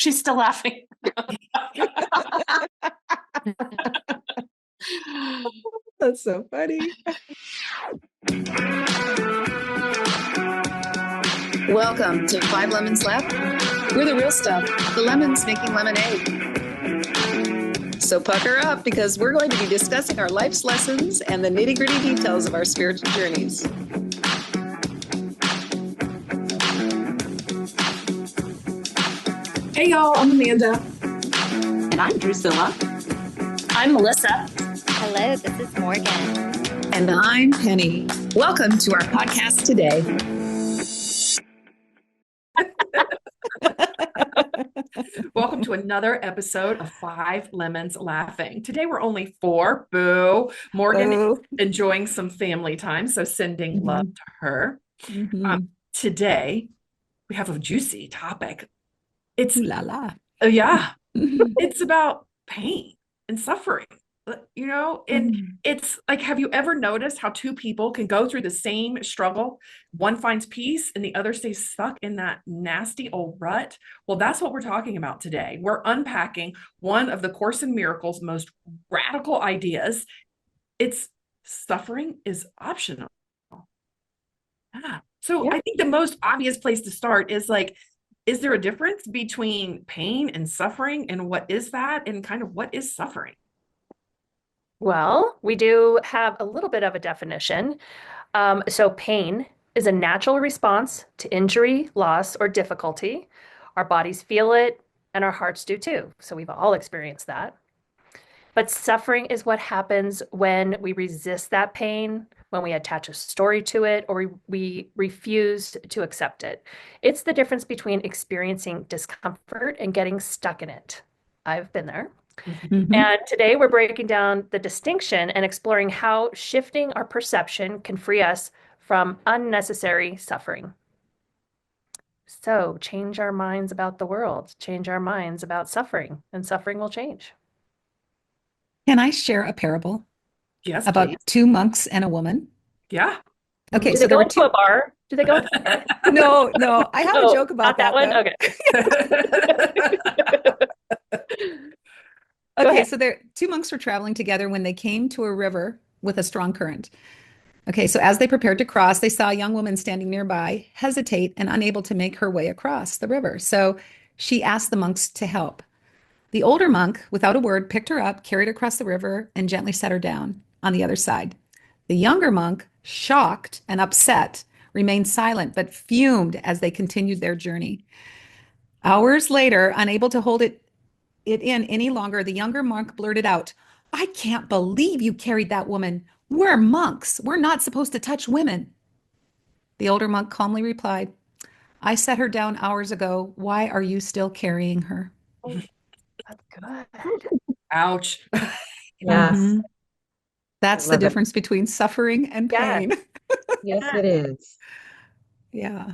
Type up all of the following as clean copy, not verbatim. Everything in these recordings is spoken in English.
She's still laughing. That's so funny. Welcome to 5 Lemons Left. We're the real stuff, the lemons making lemonade. So pucker up, because we're going to be discussing our life's lessons and the nitty-gritty details of our spiritual journeys. Hey y'all, I'm Amanda. And I'm Drusilla. I'm Melissa. Hello, this is Morgan. And I'm Penny. Welcome to our podcast today. Welcome to another episode of 5 Lemons Laughing. Today we're only 4. Boo. Morgan is enjoying some family time, so sending love to her. Today we have a juicy topic. It's it's about pain and suffering. You know, and it's like, have you ever noticed how two people can go through the same struggle? One finds peace and the other stays stuck in that nasty old rut. Well, that's what we're talking about today. We're unpacking one of the Course in Miracles' most radical ideas. It's suffering is optional. So I think the most obvious place to start is like, is there a difference between pain and suffering? And what is that? And kind of what is suffering? Well, we do have a little bit of a definition. So pain is a natural response to injury, loss, or difficulty. Our bodies feel it, and our hearts do too. So we've all experienced that. But suffering is what happens when we resist that pain, when we attach a story to it, or we refuse to accept it. It's the difference between experiencing discomfort and getting stuck in it. I've been there. And today we're breaking down the distinction and exploring how shifting our perception can free us from unnecessary suffering. So change our minds about the world, change our minds about suffering, and suffering will change. Can I share a parable? Yes, about please. 2 monks and a woman? Yeah. Okay. Do they go into a bar? Do they go into a bar? No. I have a joke about that one. Okay. Okay, so 2 monks were traveling together when they came to a river with a strong current. Okay, so as they prepared to cross, they saw a young woman standing nearby, hesitate and unable to make her way across the river. So she asked the monks to help. The older monk, without a word, picked her up, carried her across the river, and gently set her down on the other side. The younger monk, shocked and upset, remained silent but fumed as they continued their journey. Hours later, unable to hold it in any longer, the younger monk blurted out, "I can't believe you carried that woman. We're monks. We're not supposed to touch women." The older monk calmly replied, "I set her down hours ago. Why are you still carrying her?" Oh, that's good. Ouch. Yes. That's the difference between suffering and pain. Yes, it is. Yeah.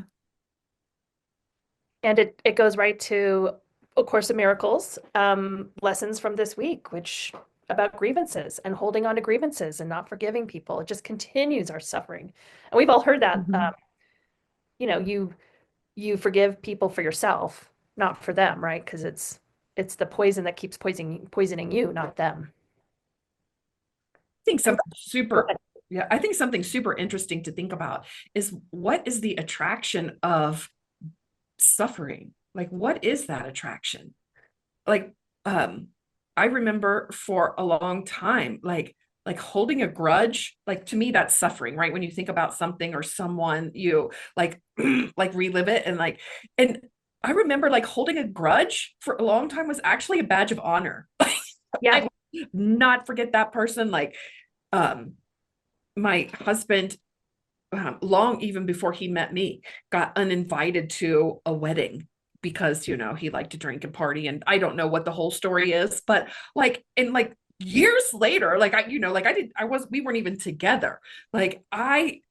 And it goes right to A Course in Miracles, lessons from this week, which about grievances and holding on to grievances and not forgiving people. It just continues our suffering. And we've all heard that, you forgive people for yourself, not for them, right? Because it's the poison that keeps poisoning you, not them. I think something super interesting to think about is, what is the attraction of suffering? Like, what is that attraction? Like, I remember for a long time, like holding a grudge, like, to me, that's suffering, right? When you think about something or someone, you like relive it. And I remember like holding a grudge for a long time was actually a badge of honor. Yeah. I would not forget that person. Like, my husband, long even before he met me, got uninvited to a wedding because, he liked to drink and party. And I don't know what the whole story is, but years later, we weren't even together. I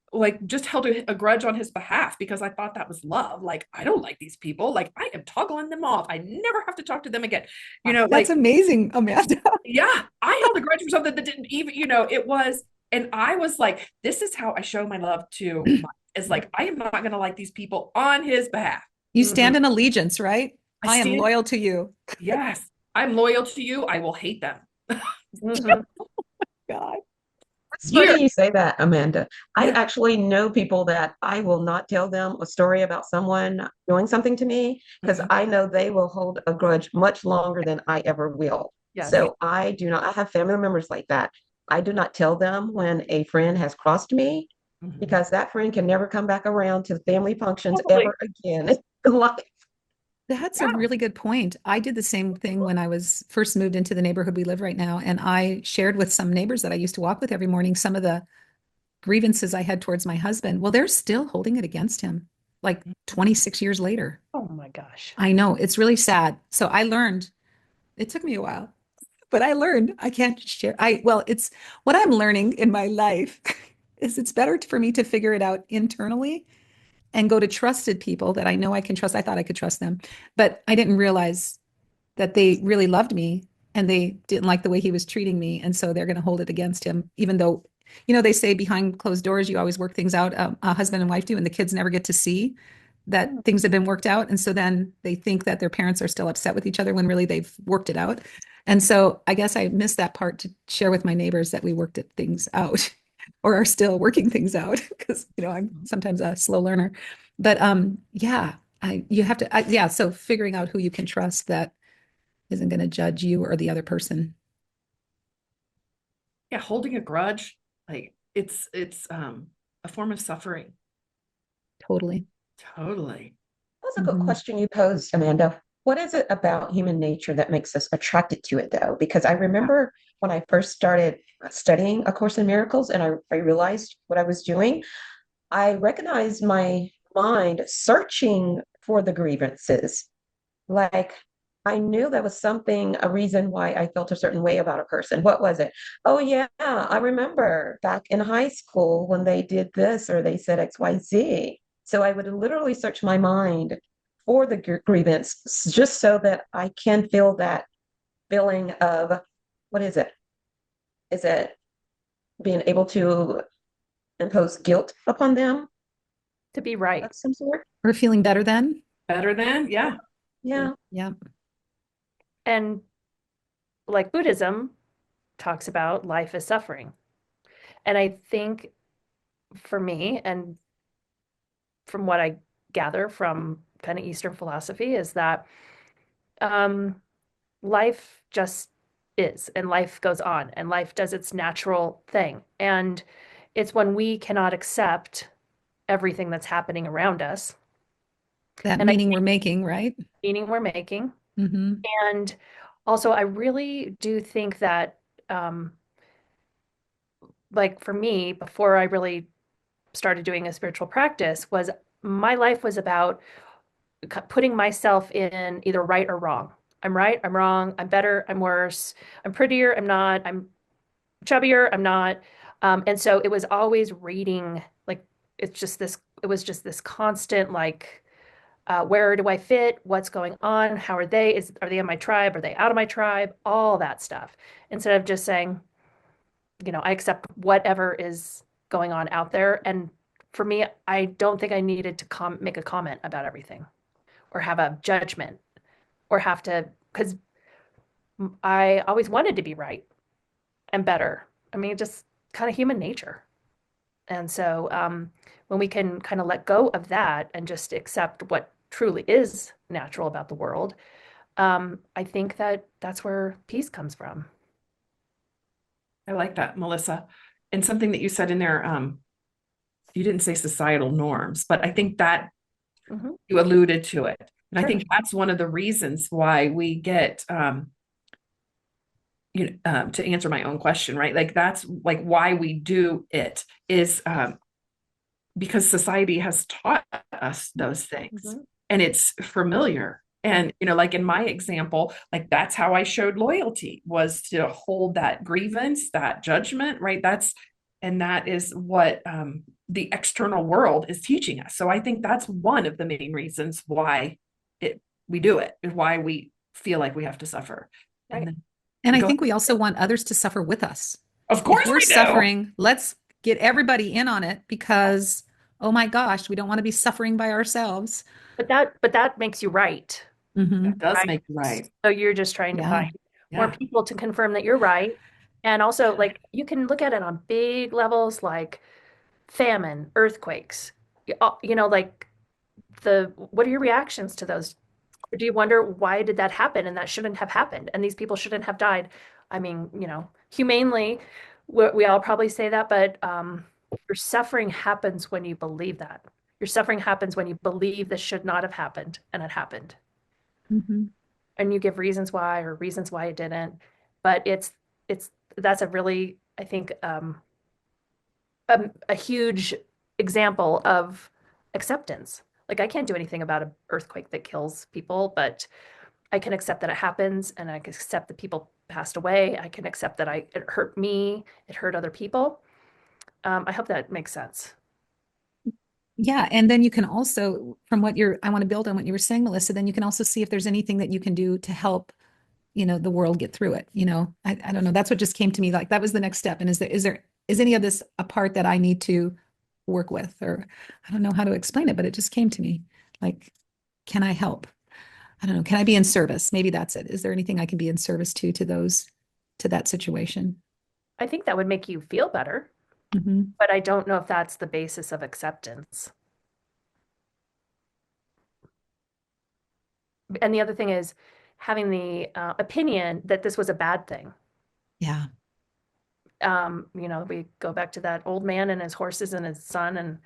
just held a grudge on his behalf because I thought that was love. Like, I don't like these people. Like, I am toggling them off. I never have to talk to them again. That's amazing, Amanda. Yeah. I held a grudge for something that didn't even, it was, and I was like, this is how I show my love to is like, I am not going to like these people on his behalf. You stand in allegiance, right? I am stand- loyal to you. Yes, I'm loyal to you. I will hate them. Mhm. God. It's Years. funny you say that, Amanda. I Yeah. actually know people that I will not tell them a story about someone doing something to me because Mhm. I know they will hold a grudge much longer than I ever will. Yes. So I do not, I have family members like that. I do not tell them when a friend has crossed me Mhm. because that friend can never come back around to family functions Totally. ever again in life. That's Yeah. a really good point. I did the same thing when I was first moved into the neighborhood we live right now. And I shared with some neighbors that I used to walk with every morning some of the grievances I had towards my husband. Well, they're still holding it against him like 26 years later. Oh my gosh. I know it's really sad. So I learned, it took me a while, but I learned I can't share. Well, it's what I'm learning in my life is it's better for me to figure it out internally and go to trusted people that I know I can trust. I thought I could trust them, but I didn't realize that they really loved me and they didn't like the way he was treating me. And so they're going to hold it against him, even though, they say behind closed doors, you always work things out. A husband and wife do, and the kids never get to see that things have been worked out. And so then they think that their parents are still upset with each other when really they've worked it out. And so I guess I missed that part to share with my neighbors that we worked at things out or are still working things out because, I'm sometimes a slow learner. But yeah, you have to, yeah. So figuring out who you can trust that isn't going to judge you or the other person. Yeah, holding a grudge, like it's a form of suffering. Totally. Totally. That's a good Mhm. question you posed, Amanda. What is it about human nature that makes us attracted to it, though? Because I remember when I first started studying A Course in Miracles and I realized what I was doing, I recognized my mind searching for the grievances. Like I knew there was something, a reason why I felt a certain way about a person. What was it? Oh, yeah, I remember back in high school when they did this or they said XYZ. So I would literally search my mind for the grievance just so that I can feel that feeling of what is it? Is it being able to impose guilt upon them To be right. of some sort? Or feeling better then? Better than, yeah. Yeah. Yeah. And like Buddhism talks about, life is suffering. And I think for me, and from what I gather from kind of Eastern philosophy, is that um, life just is, and life goes on, and life does its natural thing. And it's when we cannot accept everything that's happening around us, That and I meaning we're think making, right? meaning we're making. Mm-hmm. And also, I really do think that, um, like for me, before I really started doing a spiritual practice, was my life was about putting myself in either right or wrong. I'm right, I'm wrong, I'm better, I'm worse, I'm prettier, I'm not, I'm chubbier, I'm not. And so it was always reading, like, it was just this constant, like, where do I fit? What's going on? How are they? Are they in my tribe? Are they out of my tribe? All that stuff. Instead of just saying, I accept whatever is going on out there. And for me, I don't think I needed to make a comment about everything or have a judgment or have to, because I always wanted to be right and better. I mean, just kind of human nature. And so when we can kind of let go of that and just accept what truly is natural about the world, I think that that's where peace comes from. I like that, Melissa. And something that you said in there, you didn't say societal norms, but I think that Mhm. you alluded to it. And I Sure. think that's one of the reasons why we get to answer my own question, right? Like that's like why we do it is because society has taught us those things Mhm. and it's familiar. And like in my example, like that's how I showed loyalty was to hold that grievance, that judgment, right? That is what the external world is teaching us. So I think that's one of the main reasons why we do it, and why we feel like we have to suffer. Right. And then And I go, think we also want others to suffer with us. of If course we're we do. suffering, let's get everybody in on it because, oh my gosh, we don't want to be suffering by ourselves. But that makes you right. Mhm. That does Right. make you right. So you're just trying to Yeah. find more Yeah. people to confirm that you're right. And also, like, you can look at it on big levels like famine, earthquakes. You know, like what are your reactions to those? Do you wonder why did that happen and that shouldn't have happened and these people shouldn't have died? I mean, you know, humanely, we all probably say that, but your suffering happens when you believe that. Your suffering happens when you believe this should not have happened and it happened. Mhm. And you give reasons why or reasons why it didn't. But it's that's a really, I think, a huge example of acceptance. Like I can't do anything about an earthquake that kills people, but I can accept that it happens and I can accept that people passed away. I can accept that it hurt me, it hurt other people. I hope that makes sense. Yeah, and then you can also, from what I want to build on what you were saying, Melissa, then you can also see if there's anything that you can do to help, the world get through it. I don't know. That's what just came to me. Like that was the next step. And is any of this a part that I need to work with? Or I don't know how to explain it, but it just came to me. Like, can I help? I don't know. Can I be in service? Maybe that's it. Is there anything I can be in service to that situation? I think that would make you feel better, Mhm. but I don't know if that's the basis of acceptance. And the other thing is having the opinion that this was a bad thing. Yeah. We go back to that old man and his horses and his son, and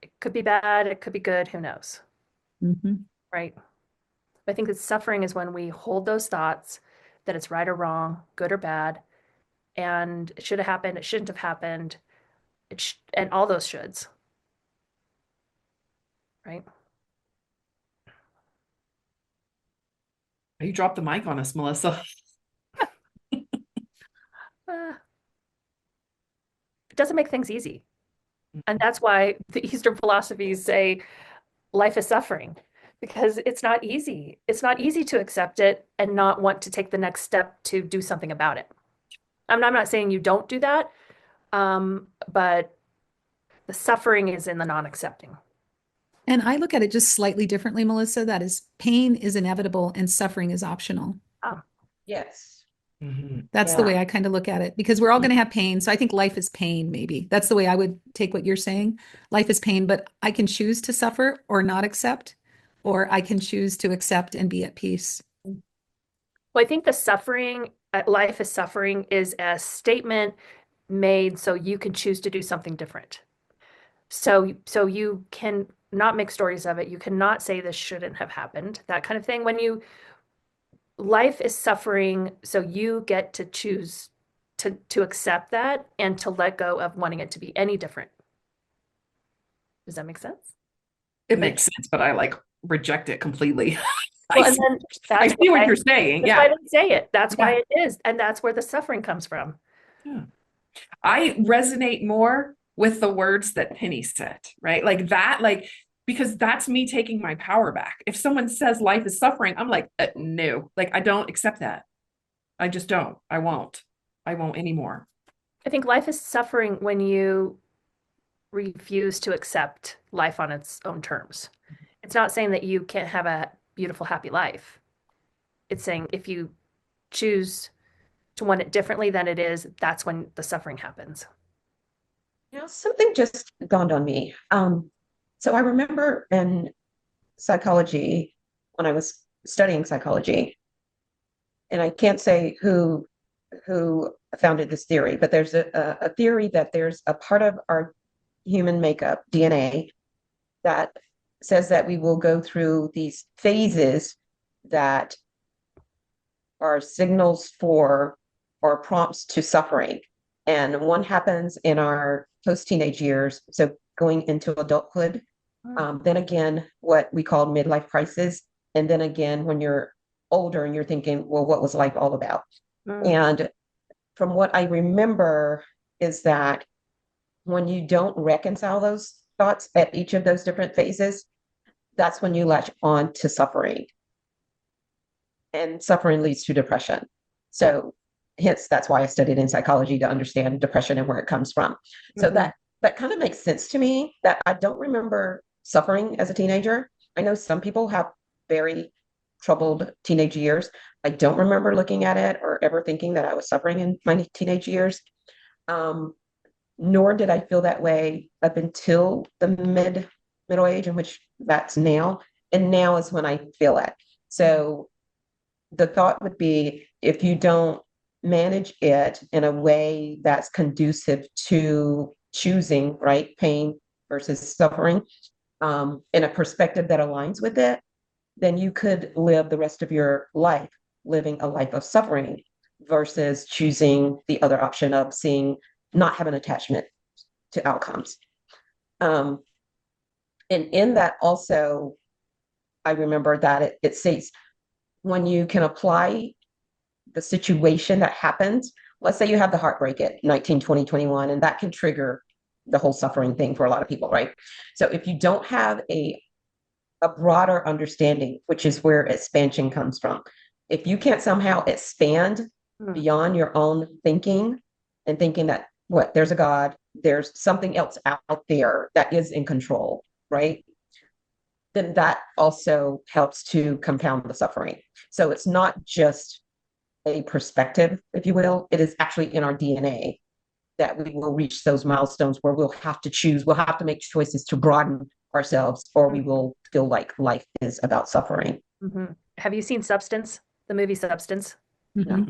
it could be bad, it could be good, who knows, Mhm. right? I think that suffering is when we hold those thoughts that it's right or wrong, good or bad, and it should have happened, it shouldn't have happened, and all those shoulds, right? You dropped the mic on us, Melissa. Uh, it doesn't make things easy. And that's why the Eastern philosophies say life is suffering, because it's not easy. It's not easy to accept it and not want to take the next step to do something about it. I'm not saying you don't do that, but the suffering is in the non-accepting. And I look at it just slightly differently, Melissa. That is, pain is inevitable and suffering is optional. Yes. Mhm. That's the Yeah. way I kind of look at it because we're all going to have pain. So I think life is pain, maybe. That's the way I would take what you're saying. Life is pain, but I can choose to suffer or not accept, or I can choose to accept and be at peace. Well, I think the suffering, life is suffering, is a statement made so you can choose to do something different. So you can not make stories of it. You cannot say this shouldn't have happened, that kind of thing. Life is suffering, so you get to choose to accept that and to let go of wanting it to be any different. Does that make sense? It makes sense, but I reject it completely. Well, I and see, then I that's see what why, you're saying. that's why I Yeah. didn't say it. That's why Yeah. it is. And that's where the suffering comes from. Yeah. I resonate more with the words that Penny said, right? Like that, because that's me taking my power back. If someone says life is suffering, I'm like, no, I don't accept that. I just don't. I won't anymore. I think life is suffering when you refuse to accept life on its own terms. It's not saying that you can't have a beautiful, happy life. It's saying if you choose to want it differently than it is, that's when the suffering happens. Something just dawned on me. So I remember in psychology, when I was studying psychology, and I can't say who founded this theory, but there's a theory that there's a part of our human makeup, DNA, that says that we will go through these phases that are signals for or prompts to suffering. And one happens in our post-teenage years, so going into adulthood. Then again, what we call midlife crisis. And then again, when you're older and you're thinking, well, what was life all about? And from what I remember is that when you don't reconcile those thoughts at each of those different phases, that's when you latch on to suffering. And suffering leads to depression. So hence that's why I studied in psychology, to understand depression and where it comes from. So that kind of makes sense to me, that I don't remember suffering as a teenager. I know some people have very troubled teenage years. I don't remember looking at it or ever thinking that I was suffering in my teenage years. Nor did I feel that way up until the middle age, in which that's now. And now is when I feel it. So the thought would be, if you don't manage it in a way that's conducive to choosing, right, pain versus suffering, in a perspective that aligns with it, then you could live the rest of your life living a life of suffering versus choosing the other option of not have an attachment to outcomes. And in that also, I remember that it states, when you can apply the situation that happens, let's say you have the heartbreak at 19, 20, 21, and that can trigger the whole suffering thing for a lot of people, right? So if you don't have a broader understanding, which is where expansion comes from, if you can't somehow expand beyond your own thinking and thinking that there's a God, there's something else out there that is in control, right? Then that also helps to compound the suffering. So it's not just a perspective, if you will, it is actually in our DNA that we will reach those milestones where we'll have to choose, we'll have to make choices to broaden ourselves, or we will feel like life is about suffering. Have you seen Substance, the movie Substance? Mm-hmm.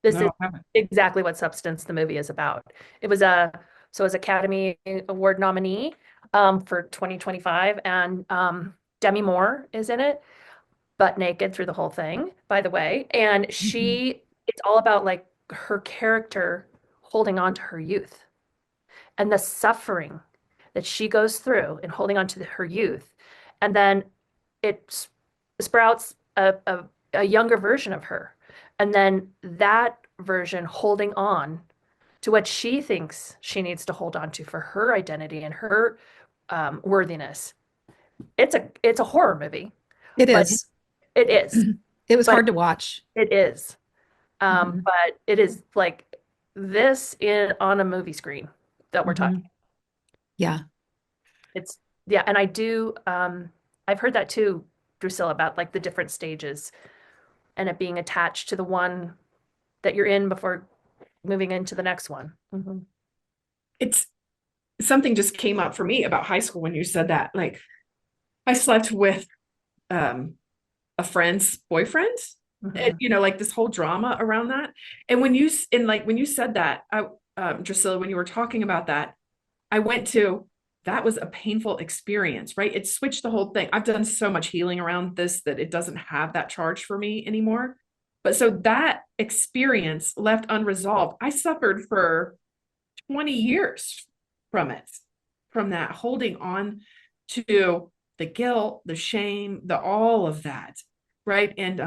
This No, is I haven't. exactly what Substance, the movie, is about. It was a Academy Award nominee for 2025, and Demi Moore is in it, butt naked through the whole thing, by the way. And it's all about like her character holding on to her youth and the suffering that she goes through in holding on to her youth. And then it sprouts a younger version of her. And then that version holding on to what she thinks she needs to hold on to for her identity and her worthiness. It's a horror movie. It But is. It is. It was But hard to watch. It is. Mhm. But it is like this on a movie screen that we're talking. Yeah. Yeah, and I've heard that too, Drusilla, about like the different stages and it being attached to the one that you're in before moving into the next one. It's something just came up for me about high school when you said that. Like, I slept with a friend's boyfriend, and like this whole drama around that. And when you said that, Drusilla, when you were talking about that, I went to, that was a painful experience, right? It switched the whole thing. I've done so much healing around this that it doesn't have that charge for me anymore. But so that experience left unresolved. I suffered for 20 years from it, from that holding on to the guilt, the shame, the all of that, right? And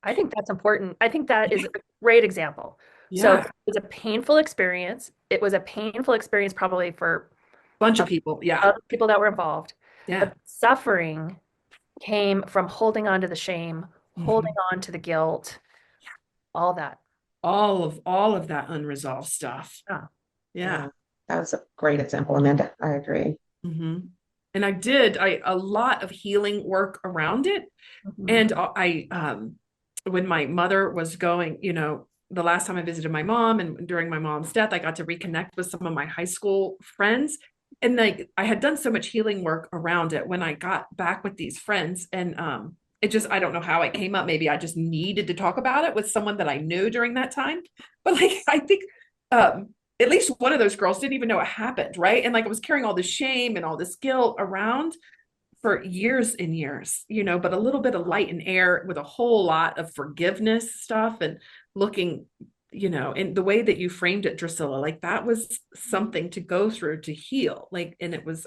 I think that's important. I think that is a great example. So yeah, it was a painful experience. It was a painful experience probably for bunch of people. Yeah, other people that were involved. yeah. But suffering came from holding on to the shame, holding on to the guilt, all that. All of that unresolved stuff. Yeah. That was a great example, Amanda. I agree. And I did a lot of healing work around it. And when my mother was going, the last time I visited my mom and during my mom's death, I got to reconnect with some of my high school friends. And like, I had done so much healing work around it when I got back with these friends. And I don't know how it came up. Maybe I just needed to talk about it with someone that I knew during that time. But like, I think at least one of those girls didn't even know it happened, right? And like, I was carrying all this shame and all this guilt around for years and years, but a little bit of light and air with a whole lot of forgiveness stuff and looking, in the way that you framed it, Drusilla, like that was something to go through to heal. Like, and it was,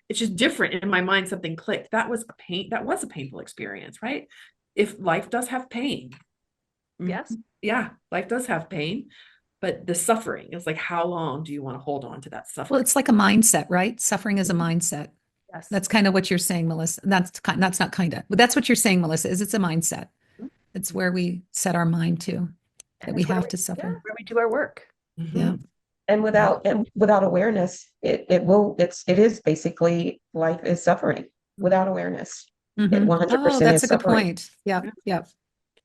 it's just different in my mind. Something clicked. That was a painful experience, right? If life does have pain. Yes. Yeah, life does have pain. But the suffering is like, how long do you want to hold on to that suffering? Well, it's like a mindset, right? Suffering is a mindset. Yes. That's kind of what you're saying, Melissa. That's not kind of, but that's what you're saying, Melissa, is it's a mindset. It's where we set our mind to, that we have to suffer. Yeah, where we do our work. Yeah. And without awareness, it is basically life is suffering without awareness. It Mhm. 100% That's is a good suffering. point. Yeah, yeah.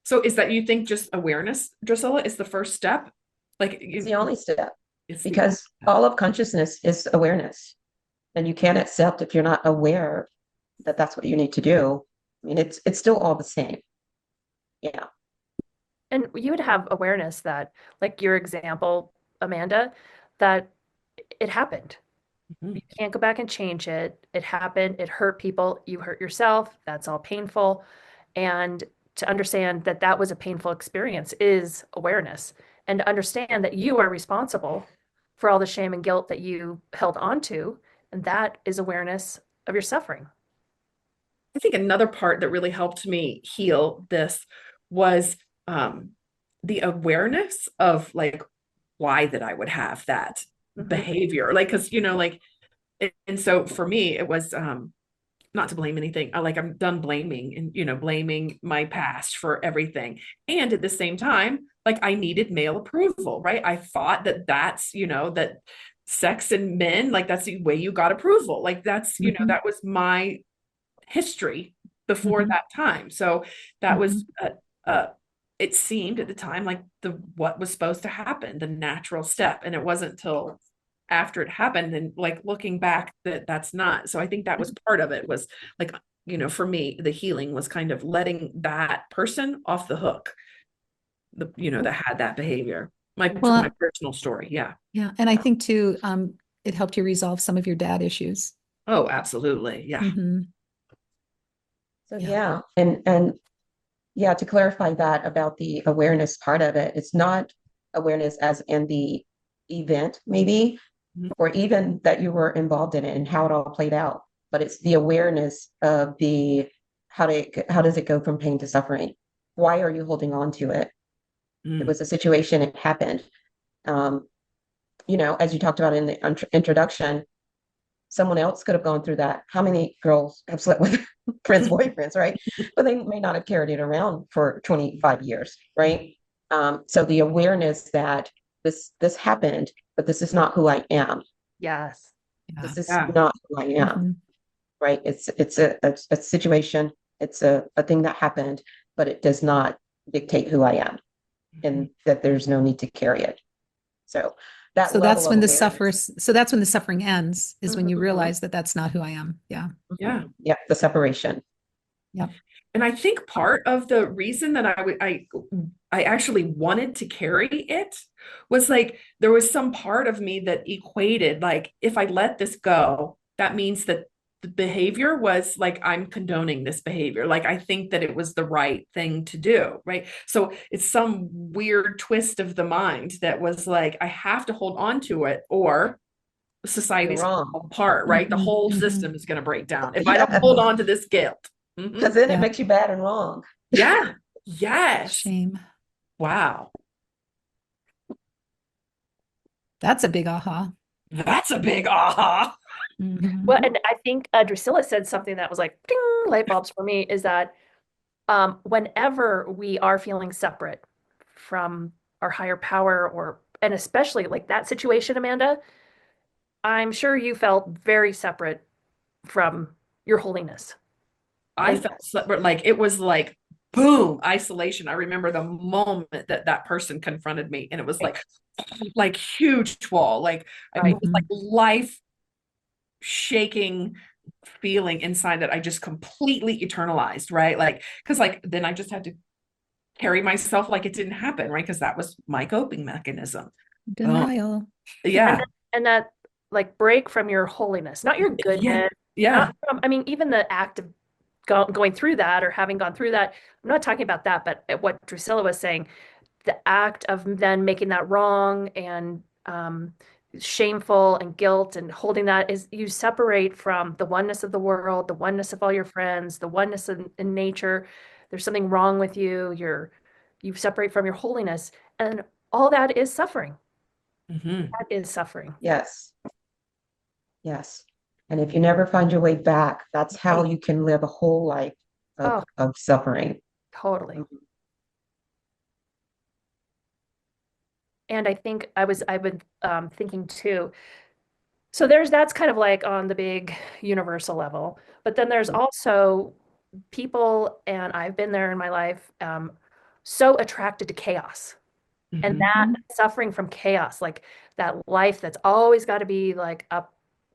So is that, you think, just awareness, Drusilla, is the first step? Like It's the only step it's the only because step. all of consciousness is awareness. And you can't accept if you're not aware that that's what you need to do. I mean, it's still all the same. Yeah. And you would have awareness that, like your example, Amanda, that it happened. Mhm. You can't go back and change it. It happened. It hurt people. You hurt yourself. That's all painful. And to understand that that was a painful experience is awareness. And to understand that you are responsible for all the shame and guilt that you held onto. And that is awareness of your suffering. I think another part that really helped me heal this was um, the awareness of like why that I would have that Mhm. behavior. Like, because, like, and so for me, it was not to blame anything. I'm done blaming and, blaming my past for everything. And at the same time, like I needed male approval, right? I thought that that's, that sex and men, like that's the way you got approval. Like that's, Mhm. that was my history before Mhm. that time. So that was Mhm. it seemed at the time like the what was supposed to happen, the natural step. And it wasn't until after it happened and like looking back that that's not. So I think that was part of it, was like, for me, the healing was kind of letting that person off the hook, that had that behavior. My Well, personal story. Yeah. yeah. And I think too, it helped you resolve some of your dad issues. Oh, absolutely. Yeah. Mhm. So Yeah. yeah, and yeah, to clarify that about the awareness part of it, it's not awareness as in the event, maybe, Mhm. or even that you were involved in it and how it all played out, but it's the awareness of the how does it go from pain to suffering? Why are you holding on to it? It Mm. was a situation, it happened. Um, as you talked about in the introduction, someone else could have gone through that. How many girls have slept with friends' boyfriends, right? But they may not have carried it around for 25 years, right? So the awareness that this happened, but this is not who I am. Yes. Yeah. This is Yeah. not who I am, Mhm. right? It's a situation, it's a thing that happened, but it does not dictate who I am, and that there's no need to carry it. So that So level that's of when awareness. that's when the suffering ends, is when you Mhm. realize that that's not who I am. Yeah. Yeah. Yeah, the separation. Yeah. And I think part of the reason that I actually wanted to carry it was like there was some part of me that equated, like, if I let this go, that means that the behavior was like I'm condoning this behavior. Like I think that it was the right thing to do, right? So it's some weird twist of the mind that was like I have to hold on to it or You're society's gonna wrong. fall apart, right? The Mhm. whole Mhm. system is going to break down if I don't Yeah, hold on to this guilt. because then it Yeah. makes you bad and wrong. Yeah. Yes. Shame. Wow. That's a big aha. That's a big aha. Mhm. Well, and I think Drusilla said something that was like ding, light bulbs for me is that whenever we are feeling separate from our higher power, or and especially like that situation, Amanda, I'm sure you felt very separate from your holiness. I And felt like it was like boom, isolation. I remember the moment that that person confronted me and it was like huge wall. Like it right, was like Mhm. life shaking feeling inside that I just completely eternalized, right? Like cuz like then I just had to carry myself like it didn't happen, right? Because that was my coping mechanism. Boom. Denial. and Yeah. that, and that like break from your holiness, not your Yeah. goodness, Yeah. not from, I mean, even the act of going through that or having gone through that. I'm not talking about that, but what Drusilla was saying, the act of then making that wrong and shameful and guilt and holding that is you separate from the oneness of the world, the oneness of all your friends, the oneness in nature. There's something wrong with you. You separate from your holiness, and all that is suffering. Hmm. That is suffering. Yes, yes. And if you never find your way back, that's how you can live a whole life Oh, of suffering. totally. Mhm. And I think I've been thinking too. So that's kind of like on the big universal level, but then there's also people, and I've been there in my life, so attracted to chaos and Mhm. that suffering from chaos, like that life that's always got to be like up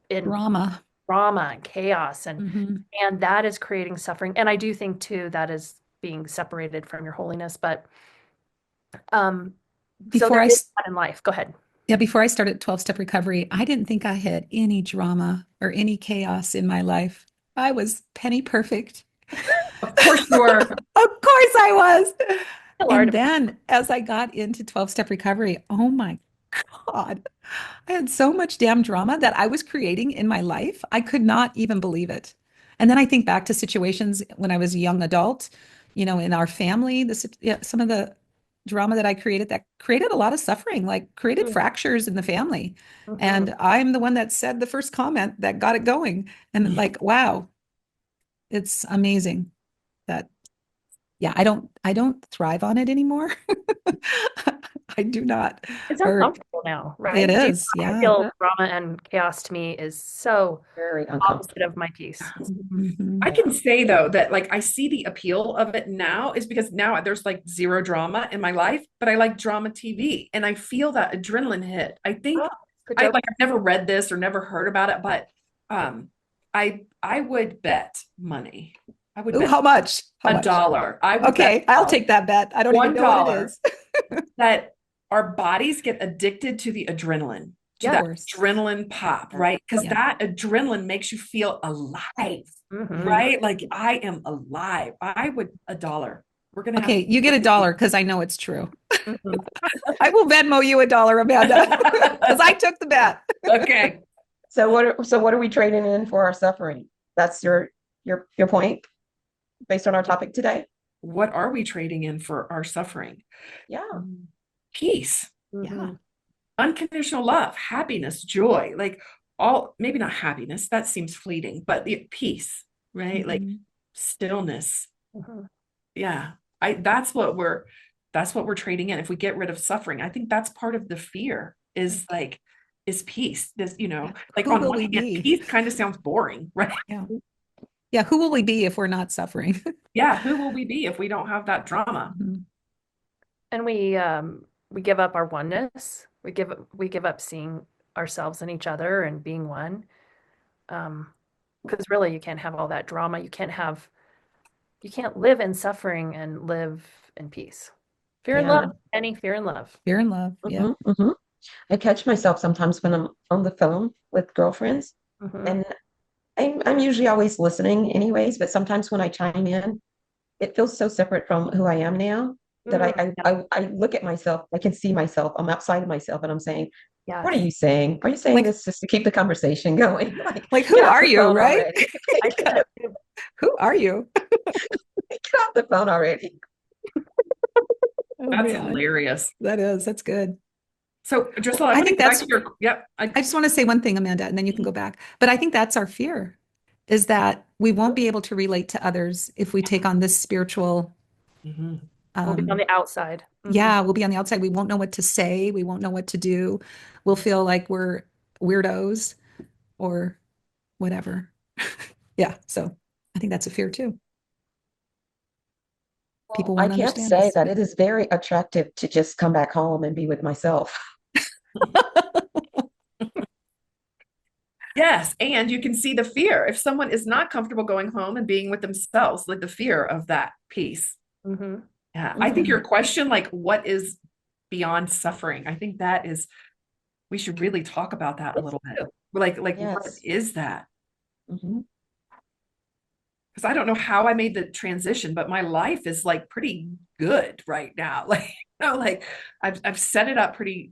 in Drama. drama and chaos, Mhm. and that is creating suffering. And I do think too that is being separated from your holiness. But so Before there I, is s- that in life. Go ahead. yeah, before I started 12-step recovery, I didn't think I had any drama or any chaos in my life. I was penny perfect. Of course you are. Of course I was. Still are And to- then as I got into 12-step recovery, oh my God, I had so much damn drama that I was creating in my life. I could not even believe it. And then I think back to situations when I was a young adult, in our family, some of the drama that I created that created a lot of suffering, like created Mm, fractures in the family. mhm. And I'm the one that said the first comment that got it going. And like, wow, it's amazing that, yeah, I don't thrive on it anymore. I do not. It's Or uncomfortable now, it right? is, I yeah. feel drama and chaos to me is so Very opposite uncomfortable. of my peace. Mhm. I can say though that like I see the appeal of it now is because now there's like zero drama in my life, but I like drama TV and I feel that adrenaline hit. I think Oh, good I job. like I've never read this or never heard about it, but I would bet money. I would Ooh, bet how much? How a much? dollar. I would bet Okay, I'll take that bet. I don't even one know what it dollar is. that our bodies get addicted to the adrenaline, to Of Yeah. that course. adrenaline pop, right? Because Yeah. that adrenaline makes you feel alive, Mhm. right? Like I am alive. I would a dollar. We're gonna have Okay, you get a dollar because I know it's true. Mhm. I will Venmo you a dollar, Amanda, because I took the bet. okay. So what are we trading in for our suffering? That's your point based on our topic today? What are we trading in for our suffering? Yeah. Peace, Yeah. Mhm. unconditional love, happiness, joy, like all maybe not happiness, that seems fleeting, but the peace, right? Like Mhm. stillness. Mhm. Yeah. I that's what we're trading in. If we get rid of suffering, I think that's part of the fear is like is peace. This, Yeah. like Who on will one we hand, be? peace kind of sounds boring, right? Yeah. Yeah. Who will we be if we're not suffering? Yeah, who will we be if we don't have that drama? Mhm. And we give up our oneness. We give up seeing ourselves and each other and being one. Because really you can't have all that drama. You can't live in suffering and live in peace. Fear and Yeah. love, any fear and love. Fear and love. Yeah. Hmm. I catch myself sometimes when I'm on the phone with girlfriends, Mhm. and I'm usually always listening anyways, but sometimes when I chime in, it feels so separate from who I am now that Mm, I look at myself, I can see myself, I'm outside of myself and I'm saying, what are yes. you saying? Are you saying Like, this just to keep the conversation going? Like, who get off are the you, phone right? already. I do Get that too. Who are you? off the phone already. Oh That's man, hilarious. that's good. So, Drusilla, I I want to think go back that's to your, yep. I just want to say one thing, Amanda, and then you can go back. But I think that's our fear, is that we won't be able to relate to others if we take on this spiritual, Mhm. We'll be on the outside. Mhm. yeah, we'll be on the outside. We won't know what to say. We won't know what to do. We'll feel like we're weirdos or whatever. Yeah. So I think that's a fear too. Well, People I won't can't understand say us. that it is very attractive to just come back home and be with myself. Yes, and you can see the fear. If someone is not comfortable going home and being with themselves, like the fear of that peace. Mhm. Yeah, I think Mhm. your question, like, what is beyond suffering? I think that is, we should really talk about that a little bit. Like, what Yes. is that? Mhm. Because I don't know how I made the transition, but my life is like pretty good right now. Like, like I've set it up pretty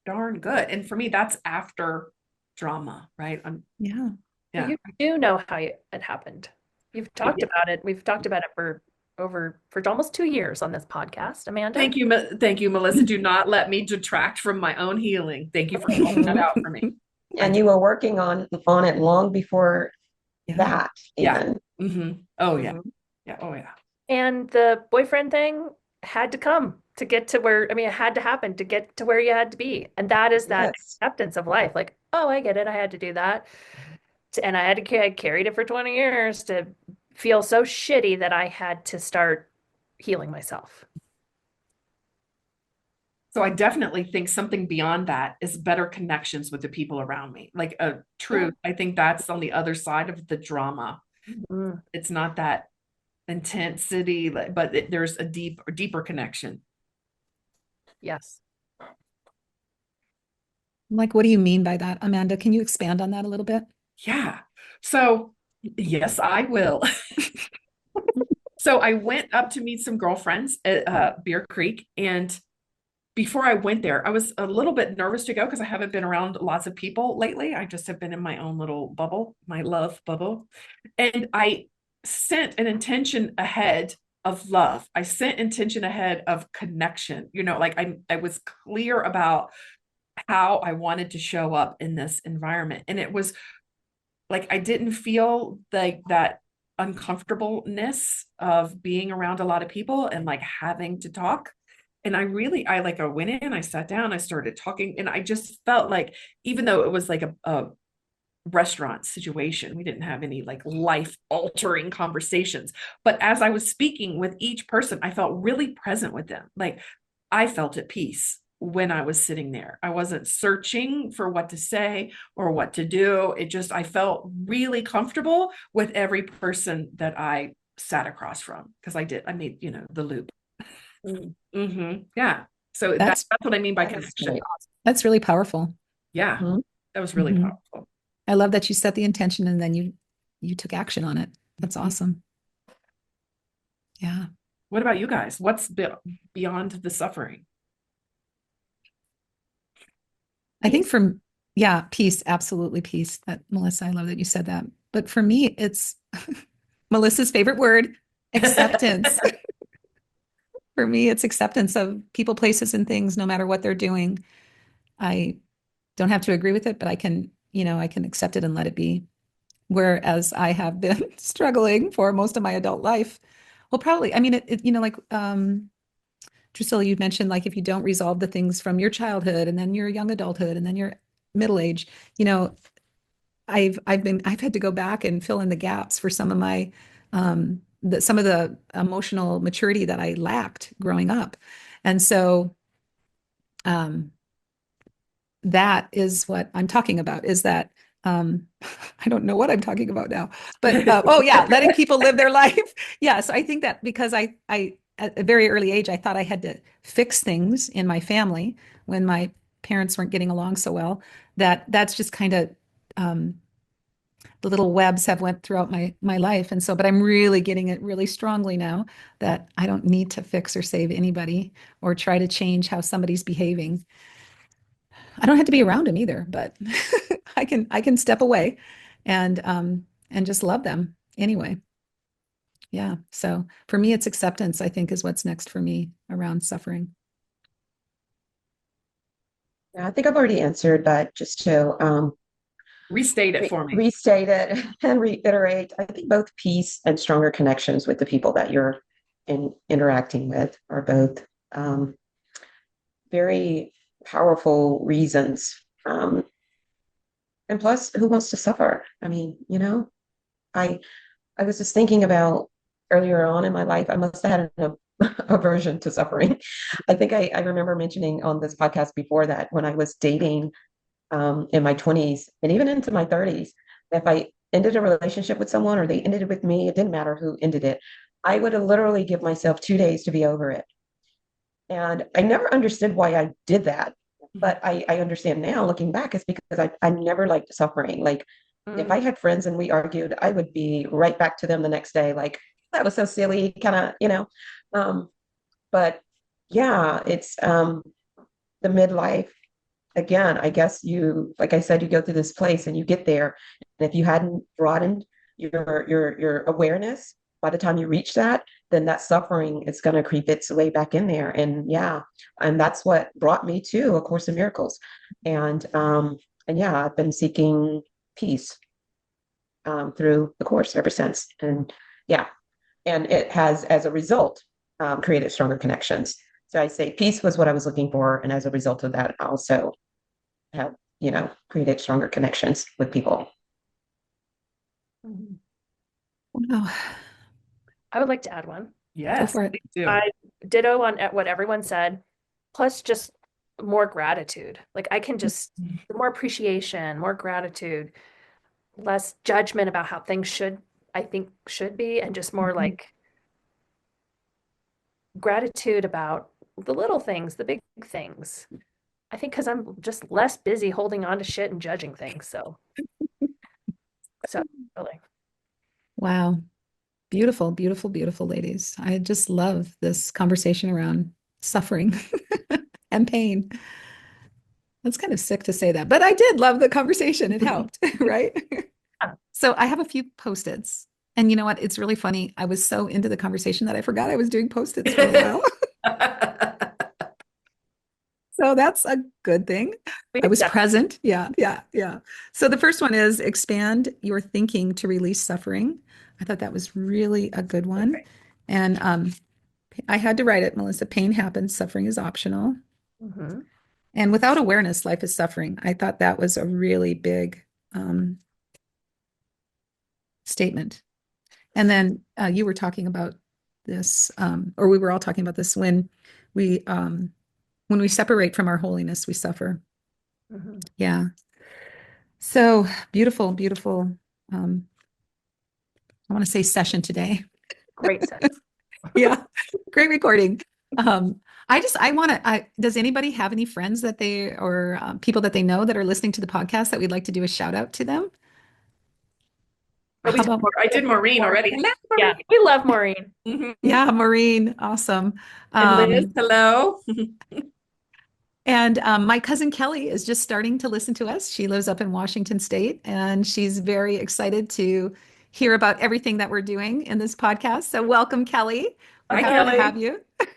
darn good. And for me, that's after drama, right? Yeah. Yeah. You do know how it happened. You've talked about it. We've talked about it for almost 2 years on this podcast, Amanda. Thank you, Melissa. Do not let me detract from my own healing. Thank you for calling that out for me. And you were working on it long before Yeah. that, Yeah. even. Oh yeah. Mhm. Yeah. Oh yeah. And the boyfriend thing had to come to get to where, I mean, it had to happen to get to where you had to be. And that is that Yes. acceptance of life. Like, oh, I get it. I had to do that. And I carried it for 20 years to feel so shitty that I had to start healing myself. So I definitely think something beyond that is better connections with the people around me. Like a truth, I think that's on the other side of the drama. Mm, It's not that intensity, but there's a deeper connection. yes. Like, what do you mean by that, Amanda? Can you expand on that a little bit? Yeah. So yes, I will. So I went up to meet some girlfriends at Bear Creek, and before I went there, I was a little bit nervous to go because I haven't been around lots of people lately. I just have been in my own little bubble, my love bubble. And I sent an intention ahead of love. I sent intention ahead of connection. Like I was clear about how I wanted to show up in this environment. And it was like I didn't feel like that uncomfortableness of being around a lot of people and like having to talk. And I went in, I sat down, I started talking, and I just felt like, even though it was like a restaurant situation, we didn't have any like life altering conversations. But as I was speaking with each person, I felt really present with them. Like I felt at peace when I was sitting there. I wasn't searching for what to say or what to do. I felt really comfortable with every person that I sat across from, because I made, the loop. Yeah. So that's what I mean by connection. That's really powerful. Yeah. Mhm. That was really powerful. I love that you set the intention and then you took action on it. That's awesome. Yeah. What about you guys? What's beyond the suffering? I think peace, absolutely peace. That Melissa, I love that you said that. But for me, it's Melissa's favorite word, acceptance. For me, it's acceptance of people, places, and things, no matter what they're doing. I don't have to agree with it, but I can accept it and let it be. Whereas I have been struggling for most of my adult life. Well, probably, I mean, like Drusilla, you mentioned, like, if you don't resolve the things from your childhood and then your young adulthood and then your middle age, I've had to go back and fill in the gaps for some of my some of the emotional maturity that I lacked growing up. And so that is what I'm talking about, is that I don't know what I'm talking about now, but oh yeah, letting people live their life. Yeah. So I think that because I at a very early age, I thought I had to fix things in my family when my parents weren't getting along so well, that's just kind of the little webs have went throughout my life. And so, but I'm really getting it really strongly now that I don't need to fix or save anybody or try to change how somebody's behaving. I don't have to be around them either, but I can step away and just love them anyway. Yeah. So for me, it's acceptance, I think, is what's next for me around suffering. Yeah, I think I've already answered, but just to Restate it for me. restate it and reiterate, I think both peace and stronger connections with the people that you're interacting with are both very powerful reasons. And plus, who wants to suffer? I mean, I I was just thinking about earlier on in my life, I must have had an aversion to suffering. I think I remember mentioning on this podcast before that when I was dating in my 20s and even into my 30s, if I ended a relationship with someone or they ended it with me, it didn't matter who ended it. I would literally give myself 2 days to be over it. And I never understood why I did that. But I understand now looking back, it's because I never liked suffering. Like if I had friends and we argued, I would be right back to them the next day, like, that was so silly, kind of. But yeah, it's the midlife. Again, I guess like I said, you go through this place and you get there. And if you hadn't broadened your awareness by the time you reach that, then that suffering is going to creep its way back in there. And yeah, and that's what brought me to A Course in Miracles. And yeah, I've been seeking peace through the course ever since. And yeah, and it has, as a result, created stronger connections. So I say peace was what I was looking for, and as a result of that, I also have, created stronger connections with people. Wow. I would like to add one. Go Yes, for it. please do. I ditto on what everyone said, plus just more gratitude. Like I can just more appreciation, more gratitude, less judgment about how things I think should be, and just more Mhm. like gratitude about the little things, the big things. I think because I'm just less busy holding on to shit and judging things. So really. Wow. Beautiful, beautiful, beautiful ladies. I just love this conversation around suffering and pain. That's kind of sick to say that, but I did love the conversation. It helped, right? Yeah. So I have a few post-its. And you know what? It's really funny. I was so into the conversation that I forgot I was doing post-its for a while. So that's a good thing. I was present. Yeah, yeah, yeah. So the first one is expand your thinking to release suffering. I thought that was really a good one. Okay. And I had to write it, Melissa. Pain happens, suffering is optional. Mhm. And without awareness, life is suffering. I thought that was a really big statement. And then you were talking about this, or we were all talking about this we when we separate from our holiness, we suffer. Mhm. Yeah. So beautiful, beautiful. Um, I want to say session today. Great set. Yeah, great recording. I want to, does anybody have any friends that they, or people that they know that are listening to the podcast that we'd like to do a shout out to them? Oh, How about, I did Maureen already. Hello, Yeah, Maureen. we love Maureen. Mhm. yeah, Maureen, awesome. And Liz, Um, hello. And my cousin Kelly is just starting to listen to us. She lives up in Washington State, and she's very excited to hear about everything that we're doing in this podcast. So, welcome, Kelly. We're Hi, happy to have Kelly.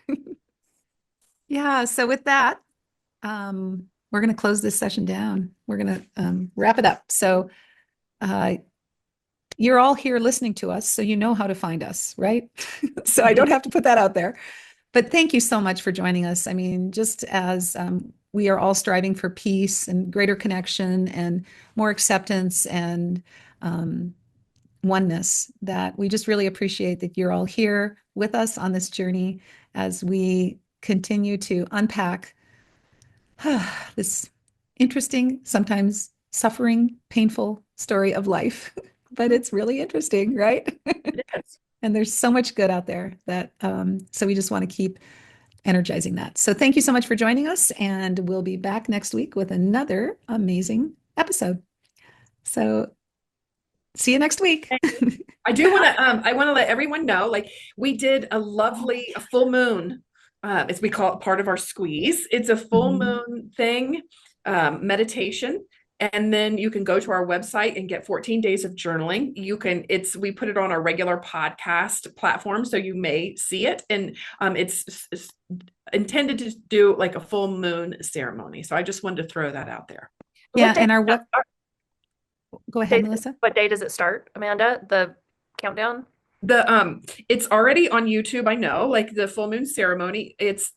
you. Yeah. So, with that, we're going to close this session down. We're going to wrap it up. So, uh, you're all here listening to us, so you know how to find us, right? So, I don't have to put that out there. But thank you so much for joining us. I mean, just as we are all striving for peace and greater connection and more acceptance and oneness, that we just really appreciate that you're all here with us on this journey as we continue to unpack this interesting, sometimes suffering, painful story of life. But it's really interesting, right? It is. And there's so much good out there that, so we just want to keep energizing that. So thank you so much for joining us, and we'll be back next week with another amazing episode. So see you next week. I want to let everyone know, like we did a full moon, as we call it, part of our squeeze. It's a full moon thing, meditation. And then you can go to our website and get 14 days of journaling. We put it on our regular podcast platform, so you may see it. And it's intended to do like a full moon ceremony. So I just wanted to throw that out there. Yeah, and go ahead, Melissa. What day does it start, Amanda? The countdown? It's already on YouTube, I know, like the full moon ceremony. It's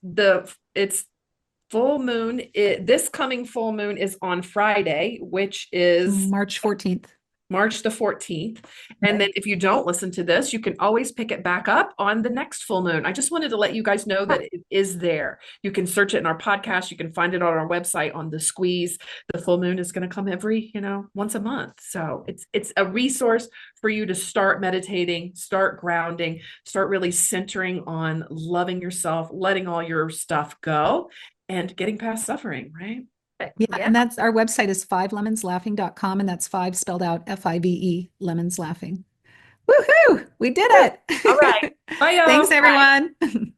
full moon. This coming full moon is on Friday, which is March 14th. March the 14th. And then if you don't listen to this, you can always pick it back up on the next full moon. I just wanted to let you guys know that it is there. You can search it in our podcast. You can find it on our website on the squeeze. The full moon is going to come every, once a month. So it's a resource for you to start meditating, start grounding, start really centering on loving yourself, letting all your stuff go, and getting past suffering, right? Yeah, and that's our website is fivelemonslaughing.com, and that's five spelled out Five lemons laughing. Woohoo! We did it. All right. Bye, y'all. Thanks, everyone.